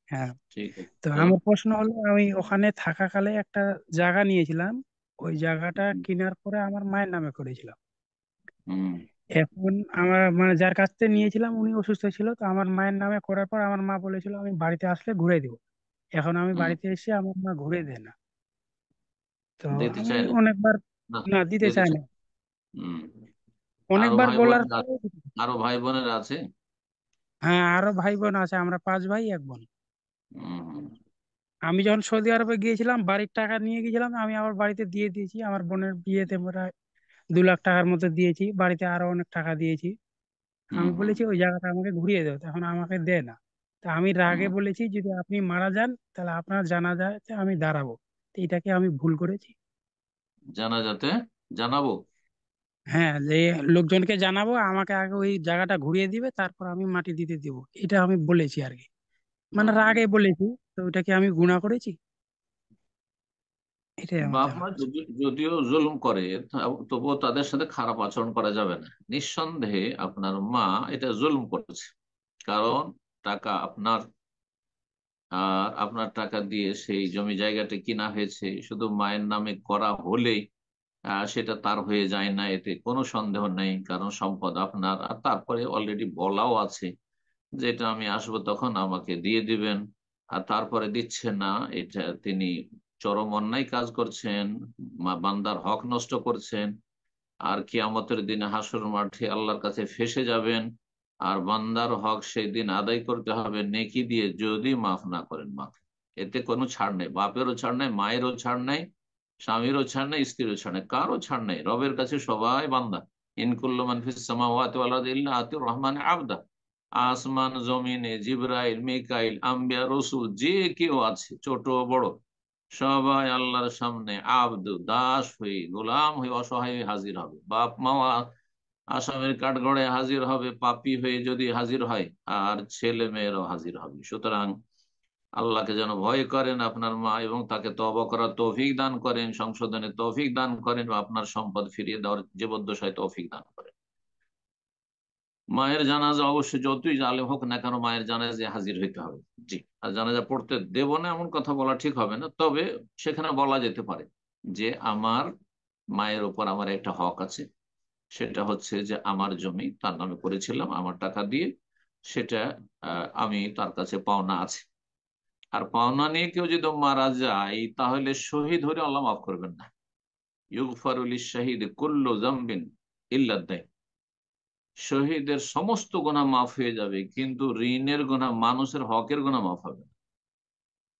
হ্যাঁ। ঠিক আছে, তো বলুন। আমার প্রশ্ন হলো, আমি ওখানে থাকাকালে একটা জায়গা নিয়েছিলাম। ওই জায়গাটা হুম। কেনার পরে আমার মায়ের নামে করেছিলাম। হুম। এখন আমার মানে যার কাছ থেকে নিয়েছিলাম উনি অসুস্থ ছিল, তো আমার মায়ের নামে করার পর আমার মা বলেছিল আমি বাড়িতে আসলে ঘুরে দিব। এখন আমি হুম। বাড়িতে এসে আমার মা ঘুরে দেয় না। তো দিতে আমি চায় না? অনেকবার, না, না দিতে দিতে চাই না, চায়। হুম। আরো অনেকবার ভাই বলার বোনের পরে। আছে? আরো ভাই বোনের আছে? হ্যাঁ, আরো ভাই বোন আছে, আমরা 5 ভাই 1 বোন। হুম। আমি যখন সৌদি আরবে গিয়েছিলাম বাড়ির টাকা নিয়ে গিয়েছিলাম, আমি আবার বাড়িতে দিয়ে দিয়েছি। আমার বোনের বিয়েতে প্রায় 2 লাখ টাকার মতো দিয়েছি, বাড়িতে আরো অনেক টাকা দিয়েছি। হুম। আমি হুম। বলেছি ওই জায়গাটা আমাকে ঘুরিয়ে দাও, তখন আমাকে দেয় না। তা আমি রাগে হুম। বলেছি যদি আপনি মারা যান তাহলে আপনার জানাজাতে আমি দাঁড়াবো। তো এটাকে আমি ভুল করেছি। জানাজাতে জানাবো? হ্যাঁ, যে লোকজনকে জানাবো আমাকে আগে ওই জায়গাটা ঘুরিয়ে দিবে, তারপর আমি মাটি দিতে দিব, এটা আমি বলেছি আর কি। মানে হুম। রাগে বলেছি। তো ওটাকে আমি গুনাহ করেছি, এটাই আমার বাপ মা জানার আছে। যদিও জুলুম করে, তবুও তাদের সাথে খারাপ আচরণ করা যাবে না। নিঃসন্দেহে আপনার মা এটা জুলুম করেছে। কারণ টাকা আপনার, আর আপনার টাকা দিয়ে সেই জমি জায়গাটা কিনা হয়েছে, শুধু মায়ের নামে করা হলেই সেটা তার হয়ে যায় না, এতে কোনো সন্দেহ নেই। কারণ সম্পদ আপনার, আর তারপরে অলরেডি বলাও আছে যেটা আমি আসবো তখন আমাকে দিয়ে দিবেন। আর তারপরে দিচ্ছে না, এটা তিনি চরম অন্যায় কাজ করছেন, বান্দার হক নষ্ট করছেন। আর কিয়ামতের দিনে হাসর মাঠে আল্লাহর কাছে ফেঁসে যাবেন। আর বান্দার হক সেই দিন আদায় করতে হবে নেকি দিয়ে, যদি মাফ না করেন মাকে। এতে কোনো ছাড় নেই, বাপেরও ছাড় নাই, মায়েরও ছাড় নাই, স্বামীরও ছাড় নাই, স্ত্রীরও ছাড় নাই, কারো ছাড় নাই। রবের কাছে সবাই বান্দা। ইনকুল্লু মান ফিস সামাওয়াতি ওয়াল আরদি ইল্লা আতির রহমানে আবদা। আসমান জমিনে জিবরাইল, মিকাইল, আম্বিয়া, রসুল, যে কেউ আছে ছোট বড়, সবাই আল্লাহর সামনে আব্দ, দাস হয়ে, গোলাম হয়ে, অসহায় হয়ে হাজির হবে। বাপ মাও আসামের কাঠগড়ায় হাজির হবে পাপী হয়ে যদি হাজির হয়, আর ছেলে মেয়েরাও হাজির হবে। সুতরাং আল্লাহকে যেন ভয় করেন আপনার মা, এবং তাকে তওবা করার তৌফিক দান করেন, সংশোধনের তৌফিক দান করেন, এবং আপনার সম্পদ ফিরিয়ে দেওয়ার জীবদ্দশায় তৌফিক দান করেন। মায়ের জানাজা অবশ্যই যতই জালেম হোক না কেন, মায়ের জানাজায় হাজির হইতে হবে। জি। আর জানাজা পড়তে দেব না এমন কথা বলা ঠিক হবে না, তবে সেখানে বলা যেতে পারে যে আমার মায়ের উপর আমার একটা হক আছে। সেটা হচ্ছে যে আমার জমি তার নামে করেছিলাম আমার টাকা দিয়ে, সেটা আমি তার কাছে পাওনা আছে। আর পাওনা নিয়ে কেউ যদি মারা যায়, তাহলে শহীদ হলে আল্লাহ মাফ করবেন না। ইউগফারু লিশ-শাহিদ কুল্লু যামবিন ইল্লা দাইন। শহীদের সমস্ত গুনাহ মাফ হয়ে যাবে, কিন্তু ঋণের গুনাহ, মানুষের হকের গুনাহ মাফ হবে না।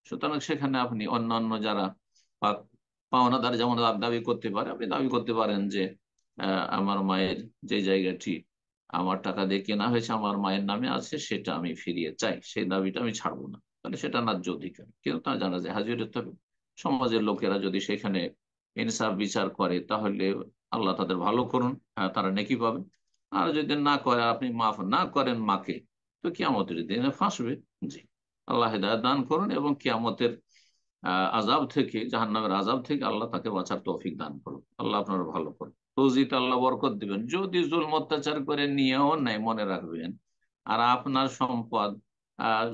সুতরাং সেখানে আপনি অন্যান্য যারা পা- পাওনাদার যেমন দাবি করতে পারে, আপনি দাবি করতে পারেন যে আমার মায়ের যে জায়গাটি আমার টাকা দিয়ে কেনা হয়েছে আমার মায়ের নামে আছে, সেটা আমি ফিরিয়ে চাই, সেই দাবিটা আমি ছাড়বো না। তাহলে সেটা ন্যায্য অধিকার, কিন্তু তা জানা যায় হাজির হতে হবে। সমাজের লোকেরা যদি সেখানে ইনসাফ বিচার করে, তাহলে আল্লাহ তাদের ভালো করুন, তারা নেকি পাবে। আর যদি না করে, আপনি মাফ না করেন মাকে, তো কিয়ামতের দিনে ফাঁসবে। জি। আল্লাহ হেদায়েত দান করুন, এবং কিয়ামতের আজাব থেকে, জাহান্নামের আজাব থেকে আল্লাহ তাকে বাঁচার তৌফিক দান করুন। আল্লাহ আপনার ভালো করুন, রুজিতে আল্লাহ বরকত দিবেন। যদি জুলম অত্যাচার করে নিয়েও নেয়, মনে রাখবেন, আর আপনার সম্পদ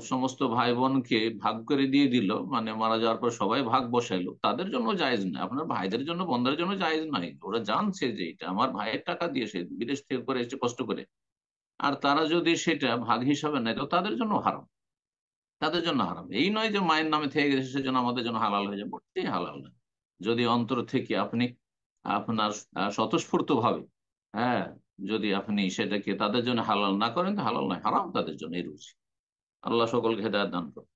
সমস্ত ভাই বোনকে ভাগ করে দিয়ে দিল, মানে মারা যাওয়ার পর সবাই ভাগ বসাইলো, তাদের জন্য জায়েজ নয়। আপনার ভাইদের জন্য, বোনদের জন্য জায়েজ নয়। ওরা জানছে যে এটা আমার ভাইয়ের টাকা দিয়ে সে বিদেশ থেকে করে এসেছে কষ্ট করে, আর তারা যদি সেটা ভাগ হিসাবে নেয়, তো তাদের জন্য হারাম। তাদের জন্য হারাম। এই নয় যে মায়ের নামে থেকে গেছে সেজন্য আমাদের জন্য হালাল হয়ে যাবে, মোটেই হালাল নয়। যদি অন্তর থেকে আপনি আপনার স্বতঃস্ফূর্ত ভাবে, হ্যাঁ, যদি আপনি সেটাকে তাদের জন্য হালাল না করেন, তো হালাল নয়, হারাম তাদের জন্য, এই রুচি। আল্লাহ সকলকে হেদায়েত দান করুন।